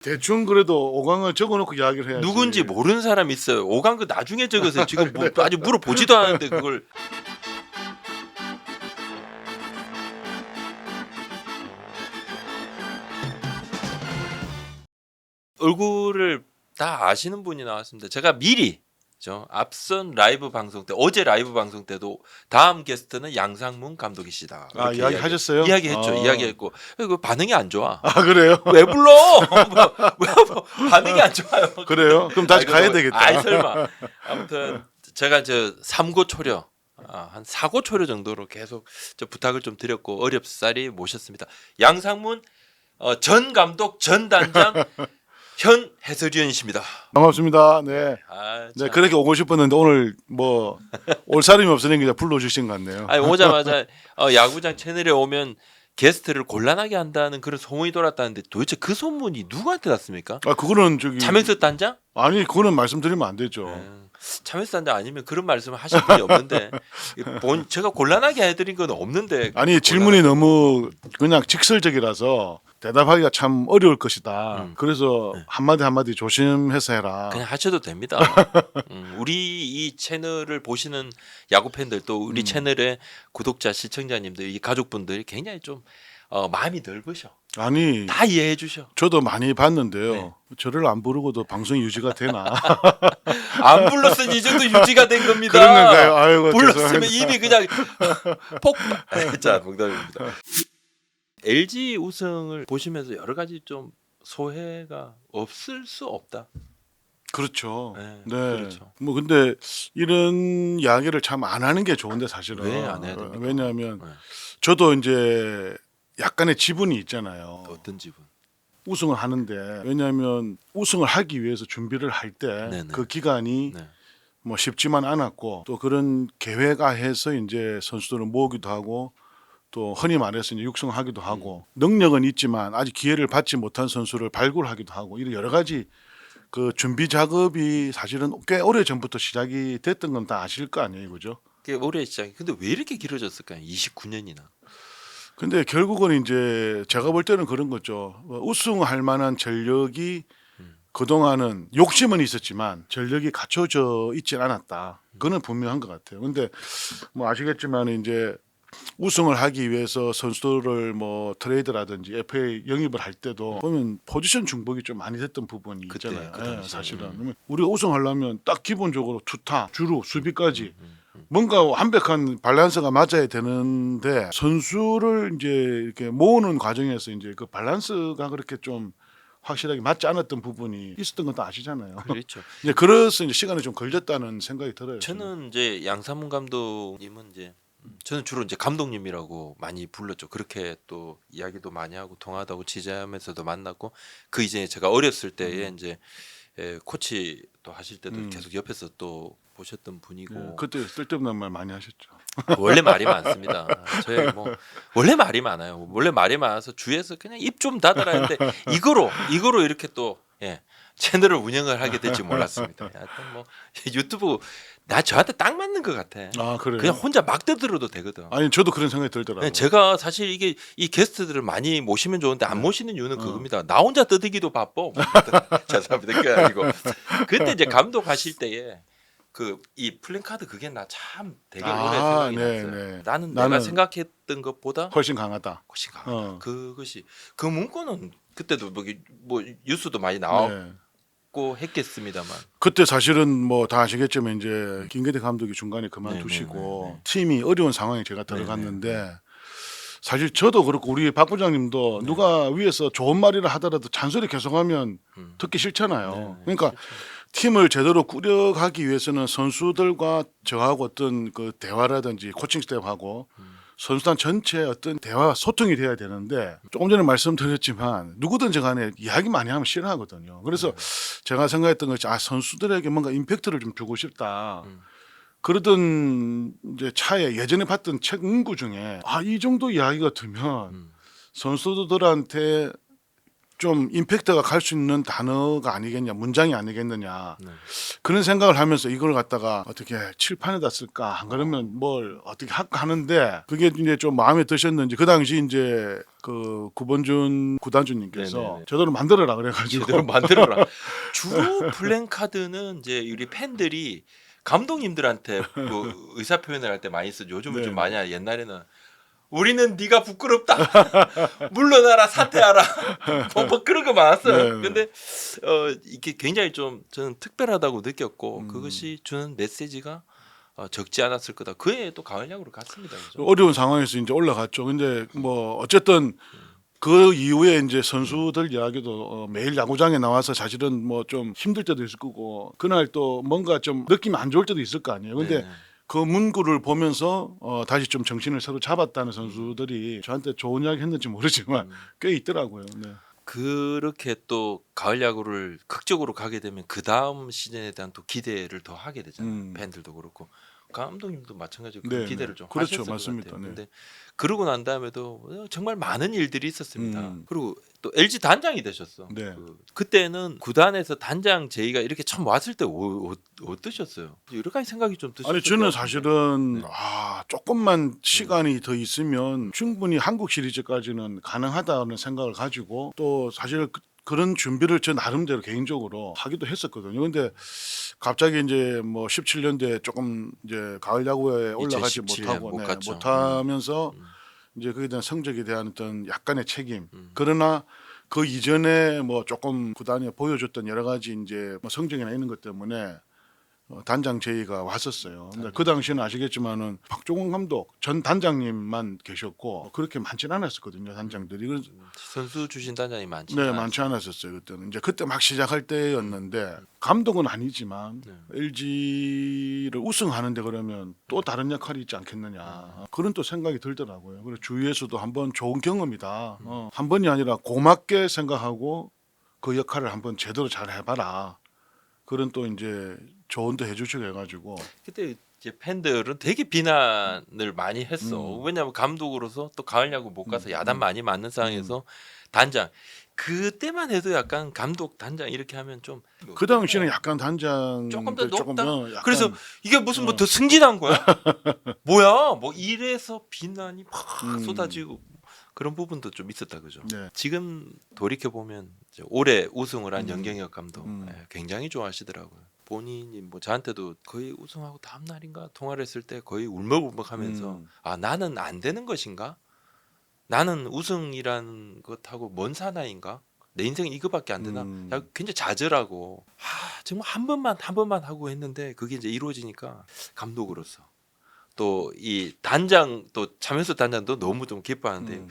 대충 그래도 5강을 적어놓고 이야기를 해야지. 누군지 모르는 사람이 있어요. 5강 그 나중에 적어서 지금 뭐 아직 물어보지도 않았는데 그걸. 얼굴을 다 아시는 분이 나왔습니다. 제가 미리 앞선 라이브 방송 때, 어제 라이브 방송 때도 다음 게스트는 양상문 감독이시다. 아, 이야기하셨어요? 이야기했죠. 이야기했고 그 반응이 안 좋아. 아, 그래요? 왜 불러? 뭐, 반응이 안 좋아요. 그래요? 그럼 다시 가야 되겠다. 아이 설마. 아무튼 제가 삼고초려 한 사고초려 정도로 계속 부탁을 좀 드렸고 어렵사리 모셨습니다. 양상문 전 감독 전 단장 현 해설위원이십니다. 반갑습니다. 네. 아, 네, 그렇게 오고 싶었는데 오늘 뭐 올 사람이 없으니까 그냥 불러주신 것 같네요. 아니 오자마자 야구장 채널에 오면 게스트를 곤란하게 한다는 그런 소문이 돌았다는데 도대체 그 소문이 누구한테 났습니까? 아, 그거는 저기 차명석 단장? 아니, 그거는 말씀드리면 안 되죠. 차명석 단장 아니면 그런 말씀을 하실 분이 없는데 제가 곤란하게 해드린 건 없는데. 아니, 질문이 너무 그냥 직설적이라서 대답하기가 참 어려울 것이다. 그래서 한마디 한마디 조심해서 해라. 그냥 하셔도 됩니다. 우리 이 채널을 보시는 야구 팬들 또 우리 채널의 구독자 시청자님들 이 가족분들이 굉장히 좀 마음이 넓으셔. 아니, 다 이해해 주셔. 저도 많이 봤는데요. 네. 저를 안 부르고도 방송 유지가 되나? 안 불렀으니 이 정도 유지가 된 겁니다. 그런 건가요? 아이고, 불렀으면 죄송합니다. 입이 그냥 폭발. 자, 농담입니다. LG 우승을 보시면서 여러 가지 좀 소회가 없을 수 없다. 그렇죠. 네, 네. 그렇죠. 뭐 근데 이런 이야기를 참 안 하는 게 좋은데 사실은. 왜 안 해야 됩니까? 왜냐하면 네. 저도 이제 약간의 지분이 있잖아요. 어떤 지분? 우승을 하는데 왜냐하면 우승을 하기 위해서 준비를 할 때 네네. 그 기간이 네. 뭐 쉽지만 않았고 또 그런 계획화해서 이제 선수들을 모으기도 하고 또 흔히 말해서 이제 육성하기도 하고 능력은 있지만 아직 기회를 받지 못한 선수를 발굴하기도 하고 이런 여러 가지 그 준비 작업이 사실은 꽤 오래 전부터 시작이 됐던 건 다 아실 거 아니에요, 그죠? 그게 올해 시작이. 근데 왜 이렇게 길어졌을까요? 29년이나. 근데 결국은 이제 제가 볼 때는 그런 거죠. 우승할 만한 전력이 그동안은 욕심은 있었지만 전력이 갖춰져 있진 않았다. 그거는 분명한 것 같아요. 근데 뭐 아시겠지만 이제 우승을 하기 위해서 선수들을 뭐 트레이드라든지 FA 영입을 할 때도 보면 포지션 중복이 좀 많이 됐던 부분이 그때, 있잖아요. 그 당시에. 사실은 그러면 우리가 우승하려면 딱 기본적으로 투타, 주루, 수비까지 뭔가 완벽한 밸런스가 맞아야 되는데 선수를 이제 이렇게 모으는 과정에서 이제 그 밸런스가 그렇게 좀 확실하게 맞지 않았던 부분이 있었던 건 다 아시잖아요. 그렇죠. 이제 그래서 이제 시간이 좀 걸렸다는 생각이 들어요. 저는 이제 양상문 감독님은 이제 저는 주로 이제 감독님이라고 많이 불렀죠. 그렇게 또 이야기도 많이 하고 통화하고 취재하면서도 만났고 그 이제 제가 어렸을 때에 이제 코치 또 하실 때도 계속 옆에서 또 보셨던 분이고. 그때 쓸데없는 말 많이 하셨죠. 원래 말이 많습니다. 저희 뭐 원래 말이 많아요. 원래 말이 많아서 주위에서 그냥 입 좀 닫아라 했는데 이거로 이렇게 또 채널을 운영을 하게 될지 몰랐습니다. 하여튼 뭐 유튜브 저한테 딱 맞는 것 같아. 아, 그래요? 그냥 혼자 막 떠들어도 되거든. 아니, 저도 그런 생각이 들더라고요. 제가 사실 이게 이 게스트들을 많이 모시면 좋은데 안 모시는 이유는 그겁니다. 나 혼자 떠들기도 바빠. 죄송합니다. 그게 아니고 그때 이제 감독하실 때에 이 플랜카드 그게 나 참 되게 오래 생각이 났어요. 나는 내가 생각했던 것보다 훨씬 강하다. 훨씬 강하다. 그것이 그 문구는 그때도 뭐 뉴스도 많이 나왔고 했겠습니다만. 그때 사실은 뭐 다 아시겠지만 이제 김계대 감독이 중간에 그만두시고 팀이 어려운 상황에 제가 들어갔는데 사실 저도 그렇고 우리 박 부장님도 누가 위에서 좋은 말이라 하더라도 잔소리 계속하면 듣기 싫잖아요. 그러니까 팀을 제대로 꾸려가기 위해서는 선수들과 저하고 어떤 그 대화라든지 코칭 스태프하고 선수단 전체의 어떤 대화 소통이 돼야 되는데 조금 전에 말씀드렸지만 누구든지 간에 이야기 많이 하면 싫어하거든요. 그래서 제가 생각했던 것이 선수들에게 뭔가 임팩트를 좀 주고 싶다. 그러던 이제 차에 예전에 봤던 책 문구 중에 이 정도 이야기가 들면 선수들한테 좀 임팩트가 갈 수 있는 단어가 아니겠냐, 문장이 아니겠느냐 네. 그런 생각을 하면서 이걸 갖다가 어떻게 칠판에다 쓸까 안 그러면 뭘 어떻게 할까 하는데 그게 이제 좀 마음에 드셨는지 그 당시 이제 그 구본준 구단주님께서 네네네. 제대로 만들어라 그래가지고 제대로 만들어라. 주로 플랜카드는 이제 우리 팬들이 감독님들한테 그 의사 표현을 할 때 많이 쓰죠. 요즘은 네. 좀 많이 하죠. 옛날에는 우리는 네가 부끄럽다. 물러나라 사퇴하라. 뭐 그런 거 많았어요. 네. 근데 이게 굉장히 좀 저는 특별하다고 느꼈고 음. 그것이 주는 메시지가 적지 않았을 거다. 그에 또 가을 야구로 갔습니다. 그죠? 어려운 상황에서 이제 올라갔죠. 근데 뭐 어쨌든 그 이후에 이제 선수들 이야기도 매일 야구장에 나와서 사실은 뭐 좀 힘들 때도 있을 거고 그날 또 뭔가 좀 느낌이 안 좋을 때도 있을 거 아니에요. 근데 네네. 그 문구를 보면서 다시 좀 정신을 새로 잡았다는 선수들이 저한테 좋은 이야기 했는지 모르지만 꽤 있더라고요. 네. 그렇게 또 가을 야구를 극적으로 가게 되면 그 다음 시즌에 대한 또 기대를 더 하게 되잖아요. 팬들도 그렇고 감독님도 마찬가지로 그 네, 기대를 네. 좀 그렇죠. 하셨을 맞습니다. 것 같아요. 네. 근데 그러고 난 다음에도 정말 많은 일들이 있었습니다. 음. 그리고 또 LG 단장이 되셨어. 네. 그때는 구단에서 단장 제의가 이렇게 처음 왔을 때 어떠셨어요? 여러 가지 생각이 좀 드셨을 아니 것 저는 같은데. 사실은 네. 조금만 시간이 더 있으면 충분히 한국 시리즈까지는 가능하다는 생각을 가지고 또 사실 그런 준비를 저 나름대로 개인적으로 하기도 했었거든요. 근데 갑자기 이제 뭐 17년도에 조금 이제 가을 야구에 올라가지 2017 못하고 못 갔죠. 못하면서 음. 이제 거기에 대한 성적에 대한 어떤 약간의 책임. 음. 그러나 그 이전에 뭐 조금 구단이 보여줬던 여러 가지 이제 뭐 성적이나 이런 것 때문에 단장 제의가 왔었어요. 근데 그 당시는 아시겠지만은 박종원 감독 전 단장님만 계셨고 그렇게 많지는 않았었거든요. 단장들이. 그래서 선수 주신 단장이 많지 네, 않았어요. 많지 않았었어요. 그때는 이제 그때 막 시작할 때였는데 감독은 아니지만 네. LG를 우승하는데 그러면 또 다른 역할이 있지 않겠느냐 그런 또 생각이 들더라고요. 그리고 주위에서도 한번 좋은 경험이다. 한 번이 아니라 고맙게 생각하고 그 역할을 한번 제대로 잘 해봐라. 그런 또 이제 조언도 해주시고 해가지고 그때 이제 팬들은 되게 비난을 많이 했어. 음. 왜냐하면 감독으로서 또 가을 야구 못 가서 야단 많이 맞는 상황에서 단장 그때만 해도 약간 감독 단장 이렇게 하면 좀 그 당시는 약간 단장 조금 더 높다. 약간 그래서 이게 무슨 뭐 더 승진한 거야? 뭐야? 뭐 이래서 비난이 막 쏟아지고 그런 부분도 좀 있었다 그죠? 네. 지금 돌이켜 보면 올해 우승을 한 연경혁 감독 음. 굉장히 좋아하시더라고요. 본인이 뭐 저한테도 거의 우승하고 다음 날인가 통화를 했을 때 거의 울먹울먹하면서 아 나는 안 되는 것인가? 나는 우승이란 것하고 먼 사나이인가? 내 인생 이거밖에 안 되나? 야, 굉장히 좌절하고 정말 한 번만 하고 했는데 그게 이제 이루어지니까 감독으로서 또 이 단장 또 참현수 단장도 너무 좀 기뻐하는데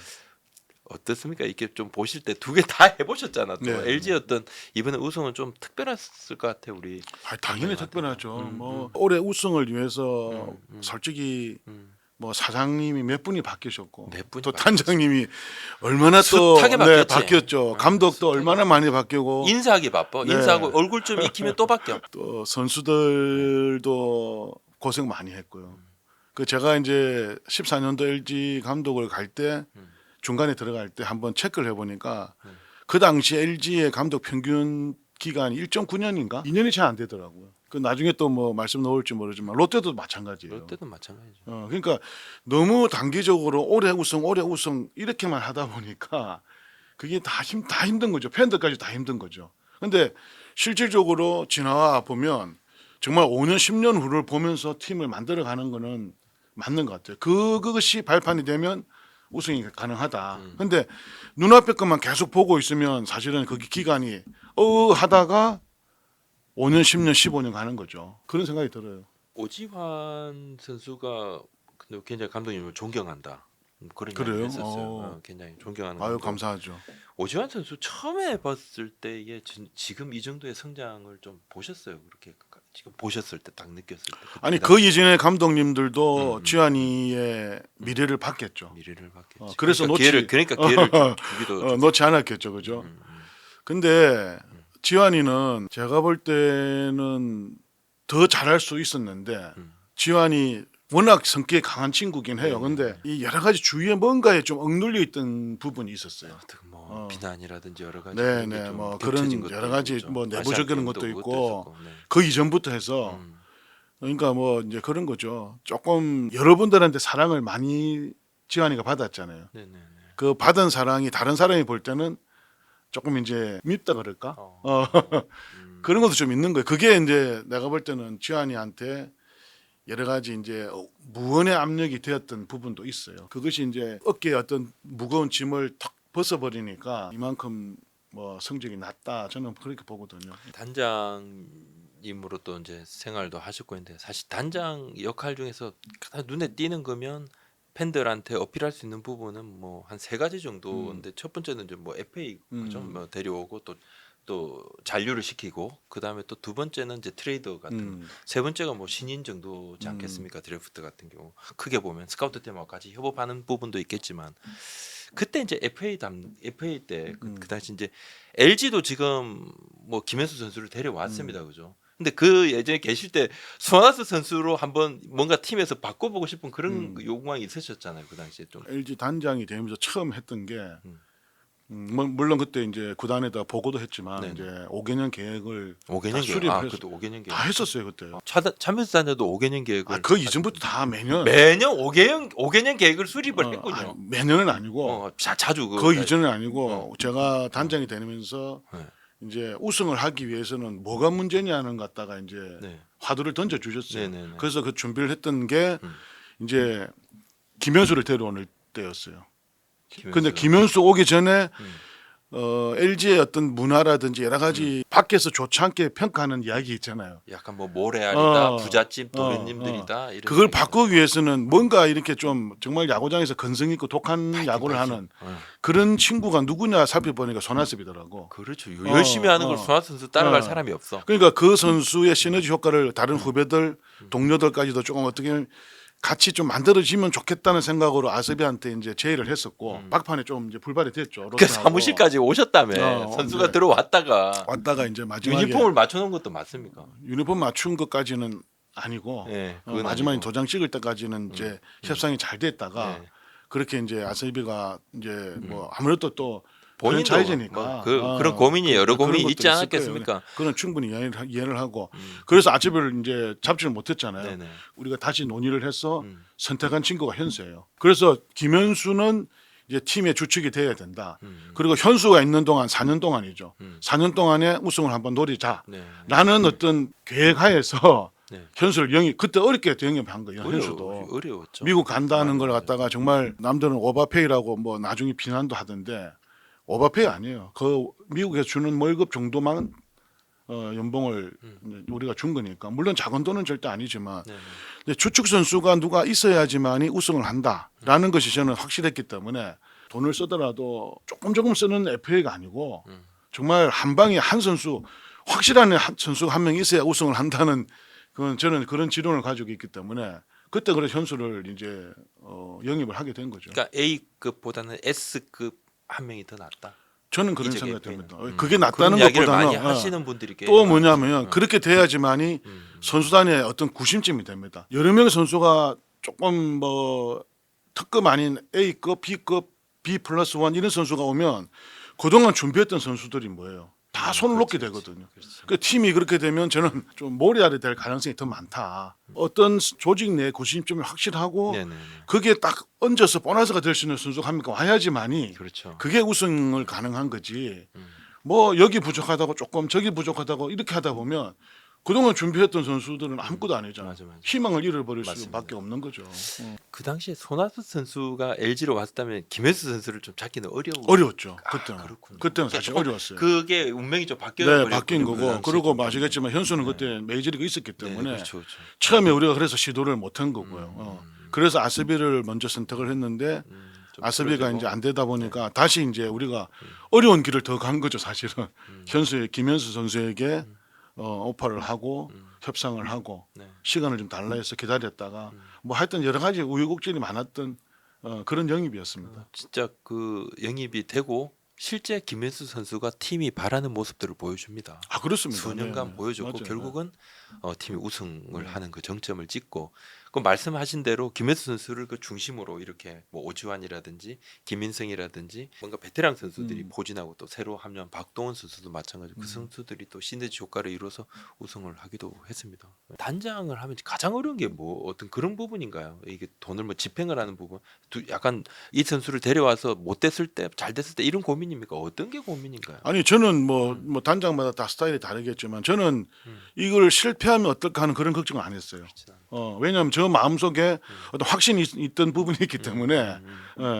어떻습니까? 이렇게 좀 보실 때 두 개 다 해보셨잖아. 또 네, LG 어떤 이번에 우승은 좀 특별했을 것 같아 우리. 당연히 감독님한테도. 특별하죠. 뭐 올해 우승을 위해서 음. 솔직히 음. 뭐 사장님이 몇 분이 바뀌셨고 몇 분이 또 바뀌었어. 단장님이 얼마나 또 숱하게 바뀌었지. 바뀌었죠. 감독도 숱하게 얼마나 많이 바뀌고 인사하기 바빠. 네. 인사하고 얼굴 좀 익히면 또 바뀌어. 또 선수들도 고생 많이 했고요. 그 제가 이제 14년도 LG 감독을 갈 때 중간에 들어갈 때 한번 체크를 해보니까 그 당시 LG의 감독 평균 기간이 1.9년인가 2년이 잘 안 되더라고요. 그 나중에 또 뭐 말씀 나올지 모르지만 롯데도 마찬가지예요. 롯데도 마찬가지죠. 그러니까 너무 단기적으로 올해 우승 이렇게만 하다 보니까 그게 다 힘든 거죠. 팬들까지 다 힘든 거죠. 근데 실질적으로 지나와 보면 정말 5년 10년 후를 보면서 팀을 만들어가는 거는 맞는 것 같아요. 그것이 발판이 되면 우승이 가능하다. 근데 눈앞에 것만 계속 보고 있으면 사실은 그 기간이 하다가 5년 10년 15년 가는 거죠. 그런 생각이 들어요. 오지환 선수가 근데 굉장히 감독님을 존경한다. 그런 그래요? 이야기를 했었어요. 굉장히 존경하는 아유 감독. 감사하죠. 오지환 선수 처음에 봤을 때 이게 지금 이 정도의 성장을 좀 보셨어요? 그렇게 지금 보셨을 때 딱 느꼈을 때 아니 그 이전의 감독님들도 지환이의 미래를 음. 봤겠죠. 미래를 받겠지. 그래서 그러니까 기회를 주기도 놓지 않았겠죠, 그죠? 근데 지환이는 제가 볼 때는 더 잘할 수 있었는데 지환이 워낙 성격이 강한 친구긴 해요. 네. 근데 이 여러 가지 주위에 뭔가에 좀 억눌려 있던 부분이 있었어요. 뭐 비난이라든지 여러 가지 네, 그런 게 네, 좀 뭐 겹쳐진 그런 것도 여러 가지 있고 뭐 좀 내부적인 것도 아시안 있고 게임도 네. 그 이전부터 해서 음. 그러니까 뭐 이제 그런 거죠. 조금 여러분들한테 사랑을 많이 지환이가 받았잖아요. 네네네. 그 받은 사랑이 다른 사람이 볼 때는 조금 이제 밉다 그럴까? 그런 것도 좀 있는 거예요. 그게 이제 내가 볼 때는 지환이한테 여러 가지 이제 무언의 압력이 되었던 부분도 있어요. 그것이 이제 어깨에 어떤 무거운 짐을 탁 벗어버리니까 이만큼 뭐 성적이 낮다. 저는 그렇게 보거든요. 단장님으로 또 이제 생활도 하셨고 했는데 사실 단장 역할 중에서 가장 눈에 띄는 거면 팬들한테 어필할 수 있는 부분은 뭐 한 세 가지 정도인데 첫 번째는 이제 뭐 FA 그죠? 뭐 데려오고 또 잔류를 시키고 그 다음에 또 두 번째는 이제 트레이더 같은 거. 세 번째가 뭐 신인 정도지 않겠습니까? 드래프트 같은 경우 크게 보면 스카우트 팀하고 같이 협업하는 부분도 있겠지만 그때 이제 FA 때 그 당시 이제 LG도 지금 뭐 김현수 선수를 데려왔습니다, 그죠? 근데 그 예전에 계실 때 손아섭 선수로 한번 뭔가 팀에서 바꿔보고 싶은 그런 욕망이 있으셨잖아요, 그 당시에 좀. LG 단장이 되면서 처음 했던 게 물론 그때 이제 구단에다 보고도 했지만 네네. 이제 5개년 계획을 5개년 다 계획. 수립을 했어. 그것도 5개년 계획. 다 했었어요 그때. 참여스 단장도 5개년 계획을 그 이전부터 다 매년 매년 5개년 계획을 수립을 했군요. 매년은 아니고 자주 그 이전은 아니고 제가 단장이 되면서 네. 이제 우승을 하기 위해서는 뭐가 문제냐는 갖다가 이제 네. 화두를 던져 주셨어요. 네네네. 그래서 그 준비를 했던 게 이제 김현수를 데려오는 때였어요. 근데 김현수 오기 전에 LG의 어떤 문화라든지 여러 가지 밖에서 좋지 않게 평가하는 이야기 있잖아요. 약간 뭐 모래알이다, 어, 부잣집 도련님들이다 이런 그걸 얘기가 바꾸기 위해서는 뭔가 이렇게 좀 정말 야구장에서 근성 있고 독한 야구를 하는 그런 친구가 누구냐 살펴보니까 손아섭이더라고. 그렇죠. 열심히 하는 걸 손아섭 선수 따라갈 사람이 없어. 그러니까 그 선수의 시너지 효과를 다른 후배들, 동료들까지도 조금 어떻게 같이 좀 만들어지면 좋겠다는 생각으로 아섭이한테 이제 제의를 했었고 막판에 좀 이제 불발이 됐죠. 그 롯데하고. 사무실까지 오셨다며 선수가 네. 들어왔다가 왔다가 이제 마지막에 유니폼을 맞춰놓은 것도 맞습니까? 유니폼 맞춘 것까지는 아니고 네, 마지막에 아니고. 도장 찍을 때까지는 이제 협상이 잘 됐다가 네. 그렇게 이제 아섭이가 이제 뭐 아무래도 또 본인도 그런 차이제니까 뭐 그런 고민이 여러 그런 고민이 것도 있지 있을 않았겠습니까? 거예요. 그런 충분히 이해를 하고 그래서 아섭이를 이제 잡지를 못했잖아요. 네네. 우리가 다시 논의를 해서 선택한 친구가 현수예요. 그래서 김현수는 이제 팀의 주축이 돼야 된다. 그리고 현수가 있는 동안 4년 동안이죠. 4년 동안에 우승을 한번 노리자. 네. 라는 어떤 계획하에서 네. 현수를 그때 어렵게 영입한 거예요. 현수도 어려웠죠. 미국 간다는 걸 갖다가 정말 남들은 오버페이라고 뭐 나중에 비난도 하던데 오버페이 아니에요. 그 미국에서 주는 월급 정도만 연봉을 우리가 준 거니까 물론 작은 돈은 절대 아니지만 네네. 근데 주축 선수가 누가 있어야지만이 우승을 한다라는 것이 저는 확실했기 때문에 돈을 쓰더라도 조금 쓰는 FA가 아니고 정말 한 방에 한 선수 확실한 선수가 한 명 있어야 우승을 한다는 그건 저는 그런 지론을 가지고 있기 때문에 그때 그래서 현수를 이제 영입을 하게 된 거죠. 그러니까 A급보다는 S급 한 명이 더 낫다. 저는 그런 이적의 생각이 듭니다. FA는. 그게 그런 낫다는 이야기를 많이 것보다는 하시는 분들이 꽤 또 많죠. 뭐냐면 그렇게 돼야지만이 선수단의 어떤 구심점이 됩니다. 여러 명의 선수가 조금 뭐 특급 아닌 A급, B급, B+1 이런 선수가 오면 그동안 준비했던 선수들이 뭐예요? 다 손을 놓게 되거든요. 그 팀이 그렇게 되면 저는 좀 모래알이 될 가능성이 더 많다. 어떤 조직 내 구심점이 확실하고 네네네. 그게 딱 얹어서 보너스가 될 수 있는 선수가 한 명 와야지만이 그렇죠. 그게 우승을 가능한 거지. 뭐 여기 부족하다고 조금 저기 부족하다고 이렇게 하다 보면 그동안 준비했던 선수들은 아무것도 아니잖아요. 맞아. 희망을 잃어버릴 맞습니다. 수밖에 없는 거죠. 그 당시에 손아섭 선수가 LG로 왔다면 김현수 선수를 좀 찾기는 어려웠죠. 그때는. 그렇구나. 그때는 사실 어려웠어요. 그게 운명이 좀 바뀌어 네, 버렸군요. 바뀐 그 거고. 당시에 그리고 좀. 뭐 아시겠지만 현수는 그때 메이저리그 있었기 네, 때문에 그렇죠. 처음에 우리가 그래서 시도를 못한 거고요. 그래서 아스비를 먼저 선택을 했는데 좀 아스비가 그러지고. 이제 안 되다 보니까 다시 이제 우리가 어려운 길을 더 간 거죠, 사실은. 김현수 선수에게 오퍼를 하고 협상을 하고 네. 시간을 좀 달라 해서 기다렸다가 뭐 하여튼 여러 가지 우여곡절이 많았던 그런 영입이었습니다. 진짜 그 영입이 되고 실제 김현수 선수가 팀이 바라는 모습들을 보여줍니다. 아 그렇습니다. 수년간 네. 보여줬고 맞아요. 결국은 팀이 우승을 하는 그 정점을 찍고 그 말씀하신 대로 김혜수 선수를 그 중심으로 이렇게 뭐 오지환이라든지 김민성이라든지 뭔가 베테랑 선수들이 포진하고 또 새로 합류한 박동원 선수도 마찬가지고 그 선수들이 또 시너지 효과를 이뤄서 우승을 하기도 했습니다. 단장을 하면 가장 어려운 게 뭐 어떤 그런 부분인가요? 이게 돈을 뭐 집행을 하는 부분, 약간 이 선수를 데려와서 못 됐을 때, 잘 됐을 때 이런 고민입니까? 어떤 게 고민인가요? 아니 저는 뭐 단장마다 다 스타일이 다르겠지만 저는 이걸 실패하면 어떨까 하는 그런 걱정을 안 했어요. 왜냐하면 저 마음속에 어떤 확신이 있던 부분이 있기 때문에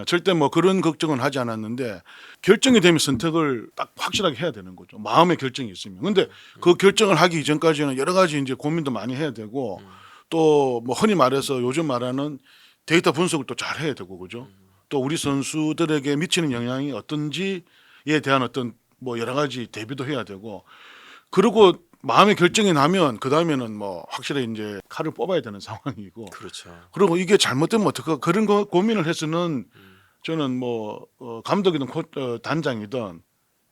절대 뭐 그런 걱정은 하지 않았는데 결정이 되면 선택을 딱 확실하게 해야 되는 거죠. 마음의 결정이 있으면. 근데 그 결정을 하기 이전까지는 여러 가지 이제 고민도 많이 해야 되고 또 뭐 흔히 말해서 요즘 말하는 데이터 분석을 또 잘 해야 되고 그죠. 또 우리 선수들에게 미치는 영향이 어떤지에 대한 어떤 뭐 여러 가지 대비도 해야 되고 그리고 마음의 결정이 나면 그 다음에는 뭐 확실히 이제 칼을 뽑아야 되는 상황이고 그렇죠. 그리고 이게 잘못되면 어떡하 그런 거 고민을 해서는 저는 뭐 감독이든 단장이든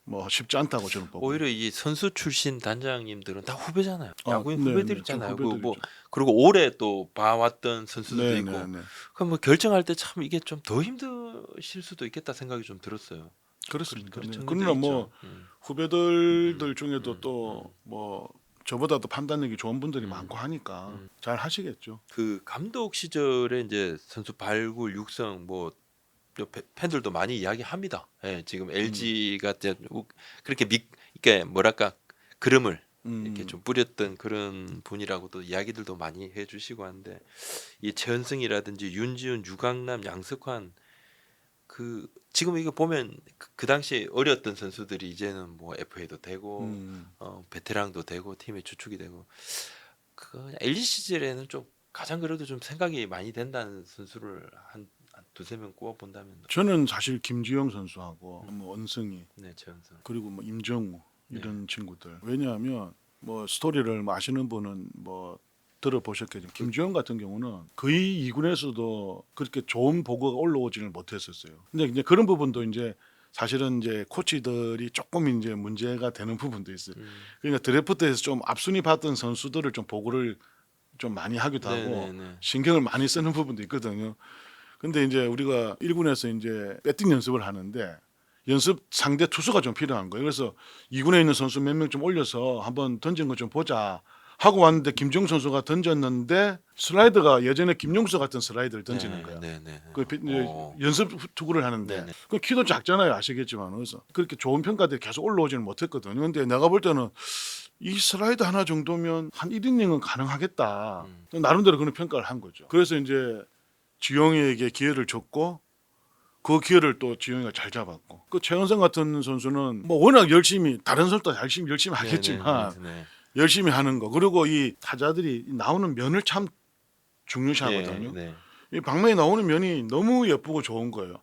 뭐 쉽지 않다고 저는 보고 오히려 이 선수 출신 단장님들은 다 후배잖아요. 야구인 네, 후배들이잖아요. 네, 뭐 그리고 오래 또 봐왔던 선수들도 네, 있고. 네, 네. 그럼 뭐 결정할 때 참 이게 좀 더 힘드실 수도 있겠다 생각이 좀 들었어요. 그렇습니다. 그런 네. 측면도 그러나 뭐 있죠. 후배들들 중에도 또 뭐 저보다도 판단력이 좋은 분들이 많고 하니까 잘 하시겠죠. 그 감독 시절에 이제 선수 발굴 육성 뭐 팬들도 많이 이야기합니다. 예, 지금 LG가 그렇게 이게 뭐랄까 그름을 이렇게 좀 뿌렸던 그런 분이라고도 이야기들도 많이 해주시고 하는데 이 최은승이라든지 윤지훈, 유강남, 양석환 그 지금 이거 보면 그 당시 어렸던 선수들이 이제는 뭐 FA도 되고 베테랑도 되고 팀의 주축이 되고 그 LG 시절에는 좀 가장 그래도 좀 생각이 많이 된다는 선수를 한 두세 명 꼽아 본다면 저는 사실 김주영 선수하고 뭐 언승이 네, 최은승. 그리고 뭐 임정우 이런 친구들 왜냐하면 뭐 스토리를 뭐 아시는 분은 뭐 들어보셨겠지만 김주영 같은 경우는 거의 2군에서도 그렇게 좋은 보고가 올라오지는 못했었어요. 근데 이제 그런 부분도 이제 사실은 이제 코치들이 조금 이제 문제가 되는 부분도 있어요. 그러니까 드래프트에서 좀 앞순위 받던 선수들을 좀 보고를 좀 많이 하기도 하고 네네네. 신경을 많이 쓰는 부분도 있거든요. 근데 이제 우리가 1군에서 이제 배팅 연습을 하는데 연습 상대 투수가 좀 필요한 거예요. 그래서 2군에 있는 선수 몇 명 좀 올려서 한번 던진 거 좀 보자 하고 왔는데 김종 선수가 던졌는데 슬라이더가 예전에 김용수 같은 슬라이더를 던지는 거야. 네네. 그 이제 연습 투구를 하는데 네네. 그 키도 작잖아요, 아시겠지만 그래서 그렇게 좋은 평가들이 계속 올라오지는 못했거든요. 근데 내가 볼 때는 이 슬라이드 하나 정도면 한 1이닝은 가능하겠다. 나름대로 그런 평가를 한 거죠. 그래서 이제 지용이에게 기회를 줬고 그 기회를 또 지용이가 잘 잡았고 그 최은성 같은 선수는 뭐 워낙 열심히 다른 선수도 열심히 하겠지만 네네. 열심히 하는 거 그리고 이 타자들이 나오는 면을 참 중요시하거든요. 네. 이 방망이 나오는 면이 너무 예쁘고 좋은 거예요.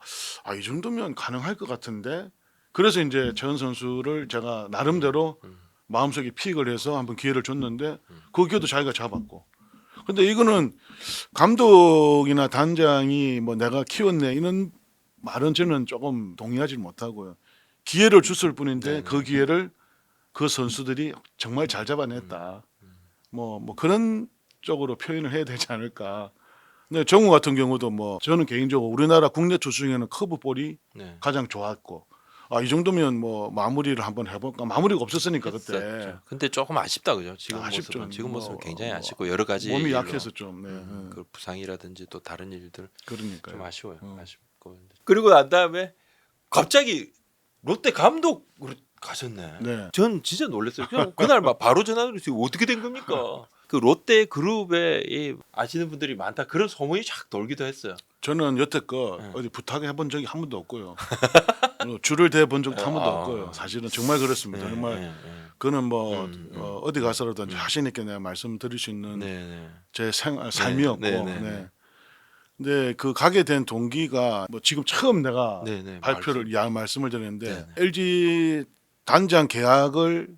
이 정도면 가능할 것 같은데 그래서 이제 최은 선수를 제가 나름대로 마음속에 픽을 해서 한번 기회를 줬는데 그 기회도 자기가 잡았고 근데 이거는 감독이나 단장이 뭐 내가 키웠네 이런 말은 저는 조금 동의하지 못하고요. 기회를 줬을 뿐인데 그 기회를 그 선수들이 정말 잘 잡아냈다. 뭐 그런 쪽으로 표현을 해야 되지 않을까. 근데 정우 같은 경우도 뭐 저는 개인적으로 우리나라 국내 투수 중에는 커브볼이 네. 가장 좋았고 이 정도면 뭐 마무리를 한번 해볼까. 마무리가 없었으니까 그때. 했었죠. 근데 조금 아쉽다 그죠? 지금 아쉽죠. 모습은 지금 모습은 뭐, 굉장히 뭐 아쉽고 여러 가지 몸이 일로, 약해서 좀. 네. 그 부상이라든지 또 다른 일들 그러니까요. 좀 아쉬워요. 아쉽고 그리고 난 다음에 갑자기 롯데 감독으로 가셨네. 네. 전 진짜 놀랐어요. 그냥 그날 막 바로 전화를 했어요. 어떻게 된 겁니까? 그 롯데 그룹에 이 아시는 분들이 많다 그런 소문이 쫙 돌기도 했어요. 저는 여태껏 어디 부탁해 본 적이 한 번도 없고요. 줄을 대 본 적도 한 번도 없고요. 사실은 정말 그렇습니다. 정말 그는 뭐 어디 가서라도 자신 있게 내가 말씀드릴 수 있는 제 삶이었고. 네. 근데 그 가게 된 동기가 뭐 지금 처음 내가 발표를 말씀을 드렸는데 LG 단장 계약을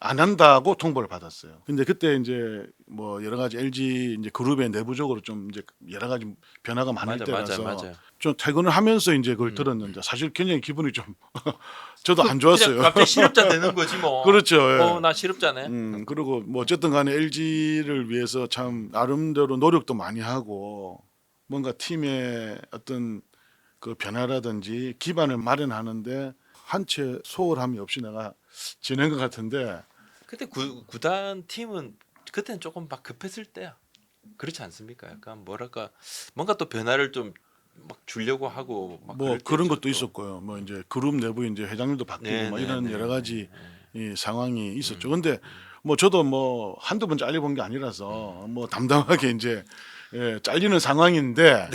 안 한다고 통보를 받았어요. 근데 그때 이제 뭐 여러 가지 LG 이제 그룹의 내부적으로 좀 이제 여러 가지 변화가 많을 때라서 맞아요. 좀 퇴근을 하면서 이제 그걸 들었는데 사실 굉장히 기분이 좀 저도 안 좋았어요. 그냥 갑자기 실업자 되는 거지 뭐. 그렇죠. 예. 나 실업자네. 그리고 뭐 어쨌든 간에 LG를 위해서 참 나름대로 노력도 많이 하고 뭔가 팀의 어떤 그 변화라든지 기반을 마련하는데 한 채 소홀함이 없이 내가 지낸 것 같은데 그때 구단 팀은 그때는 조금 막 급했을 때야. 그렇지 않습니까? 약간 뭐랄까 뭔가 또 변화를 좀 막 주려고 하고 막 뭐 그럴 그런 때죠, 것도 또. 있었고요. 뭐 이제 그룹 내부 이제 회장님도 바뀌고 네, 뭐 네, 이런 네, 여러 가지 네. 이 상황이 있었죠. 근데 뭐 저도 뭐 한두 번 잘려본 게 아니라서 뭐 담담하게 이제 예, 잘리는 상황인데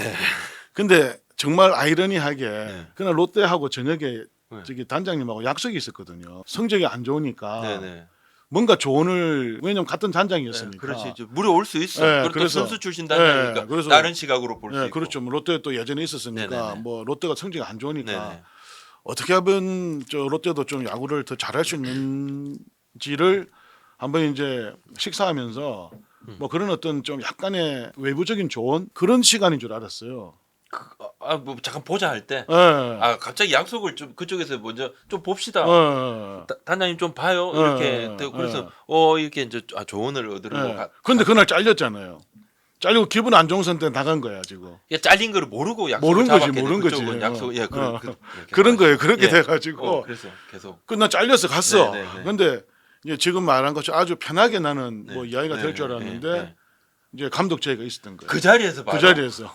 근데 정말 아이러니하게 그날 롯데하고 저녁에 저기 단장님하고 약속이 있었거든요. 성적이 안 좋으니까 네네. 뭔가 조언을 왜냐면 같은 단장이었으니까. 그렇지. 무료 올 수 있어. 네, 그리고 또 그래서- 선수 출신 단장이니까 네, 그래서- 다른 시각으로 볼 수 예, 있고. 그렇죠. 뭐 롯데 또 예전에 있었으니까 네네네. 뭐 롯데가 성적이 안 좋으니까 네네. 어떻게 하면 저 롯데도 좀 야구를 더 잘할 수 있는지를 한번 이제 식사하면서 뭐 그런 어떤 좀 약간의 외부적인 조언 그런 시간인 줄 알았어요. 뭐 잠깐 보자 할 때. 예. 갑자기 약속을 좀 그쪽에서 먼저 좀 봅시다. 어. 단장님 좀 봐요. 예, 이렇게 예, 그래서 이렇게 이제 조언을 얻으러 예. 근데 그날 잘렸잖아요. 잘리고 기분 안 좋은 상태 나간 거야 지금. 잘린 거를 모르고 약속을 모르는 거지, 잡았겠네. 모르는 거지. 그쪽은 약속 그런 거예요. 그렇게 예. 돼가지고 그래서 계속 그나 잘려서 갔어. 네, 네, 네. 근데 이제 지금 말한 것처럼 아주 편하게 나는 뭐 네, 이야기가 네, 될 줄 네, 알았는데 네, 네. 이제 감독 제의가 있었던 거예요. 그 자리에서 그 봐요. 자리에서.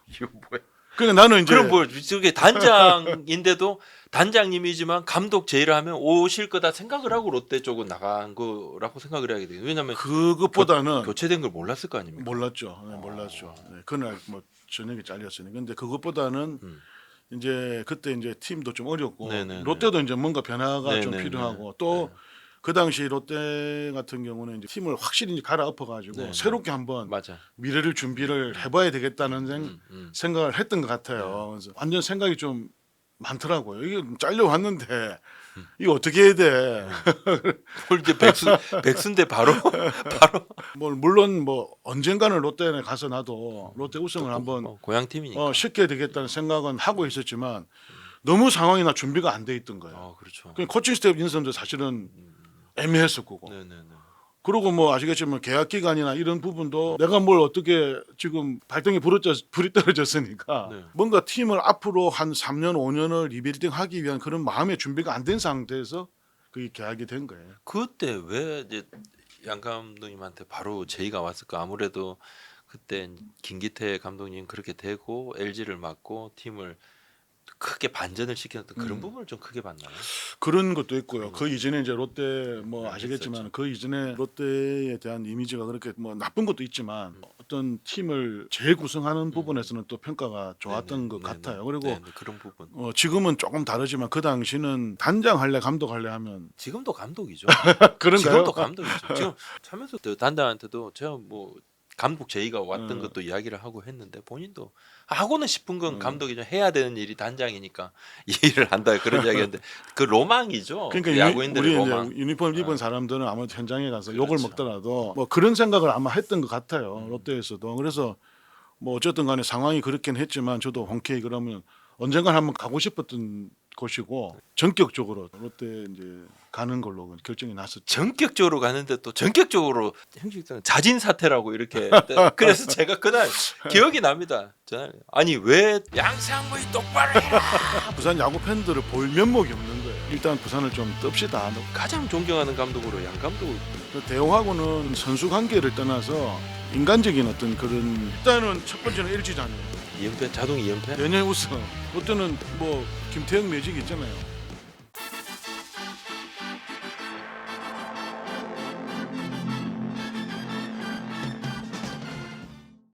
이거 뭐야? 그러니까 나는 이제 그럼 뭐 저게 단장인데도 단장님이지만 감독 제의를 하면 오실 거다 생각을 하고 롯데 쪽은 나간 거라고 생각을 해야 되거든요. 왜냐하면 그것보다는 교체된 걸 몰랐을 거 아닙니까? 몰랐죠. 네, 몰랐죠. 네, 그날 뭐 저녁에 잘렸으니. 근데 그것보다는 이제 그때 이제 팀도 좀 어렵고 네네네. 롯데도 이제 뭔가 변화가 좀 네네네. 필요하고 또 그 당시 롯데 같은 경우는 이제 팀을 확실히 이제 갈아엎어 가지고 네네. 새롭게 한번 맞아. 미래를 준비를 해봐야 되겠다는 생각을 했던 것 네. 같아요. 그래서 완전 생각이 좀 많더라고요. 이게 잘려왔는데 이거 어떻게 해야 돼? 뭘 이제 백순대 바로 뭐 물론 뭐 언젠가는 롯데에 가서 나도 롯데 우승을 한번 고향 팀이니까. 시켜야 되겠다는 생각은 하고 있었지만 너무 상황이나 준비가 안 돼 있던 거예요. 그렇죠. 그 코칭 스텝 인선도 사실은 애매했을 거고. 네네네. 그리고 뭐 아시겠지만 계약 기간이나 이런 부분도 내가 뭘 어떻게 지금 발등에 불이 떨어졌으니까 네. 뭔가 팀을 앞으로 한 3년 5년을 리빌딩하기 위한 그런 마음의 준비가 안 된 상태에서 그게 계약이 된 거예요. 그때 왜 이제 양 감독님한테 바로 제의가 왔을까? 아무래도 그때 김기태 감독님 그렇게 되고 LG를 맡고 팀을 크게 반전을 시켰던 그런 부분을 좀 크게 봤나요? 그런 것도 있고요. 그 이전에 이제 롯데 뭐 네, 아시겠지만 있었죠. 그 이전에 롯데에 대한 이미지가 그렇게 뭐 나쁜 것도 있지만 어떤 팀을 재구성하는 부분에서는 또 평가가 좋았던 것 같아요. 그리고 그런 부분. 지금은 조금 다르지만 그 당시는 단장 할래 감독 할래 하면 지금도 감독이죠. 그런가요? 지금도 감독이죠. 지금 참여서 단장한테도 제가 뭐 감독 제의가 왔던 것도 이야기를 하고 했는데 본인도 하고는 싶은 건 감독이 좀 해야 되는 일이 단장이니까 이 일을 한다 그런 이야기했는데 그 로망이죠. 그러니까 그 야구인들의 우리 로망. 이제 유니폼 입은 사람들은 아무튼 현장에 가서 욕을 그렇죠. 먹더라도 뭐 그런 생각을 아마 했던 것 같아요. 롯데에서도. 그래서 뭐 어쨌든 간에 상황이 그렇긴 했지만 저도 홍케이 그러면 언젠간 한번 가고 싶었던 곳이고 전격적으로 롯데 이제 가는 걸로 결정이 났었죠. 전격적으로 가는데 또 전격적으로 형식상 자진 사퇴라고 이렇게 그래서 제가 그날 기억이 납니다. 저날 아니 왜 양상무이 똑바로 해라. 부산 야구 팬들을 볼 면목이 없는 거예요. 일단 부산을 좀 떱시다. 가장 존경하는 감독으로 양 감독. 대용하고는 선수 관계를 떠나서 인간적인 어떤 그런 일단은 첫 번째는 LG잖아요. 2연패 자동 2연패. 내년 우승. 롯데는 뭐 김태형 매직 있잖아요.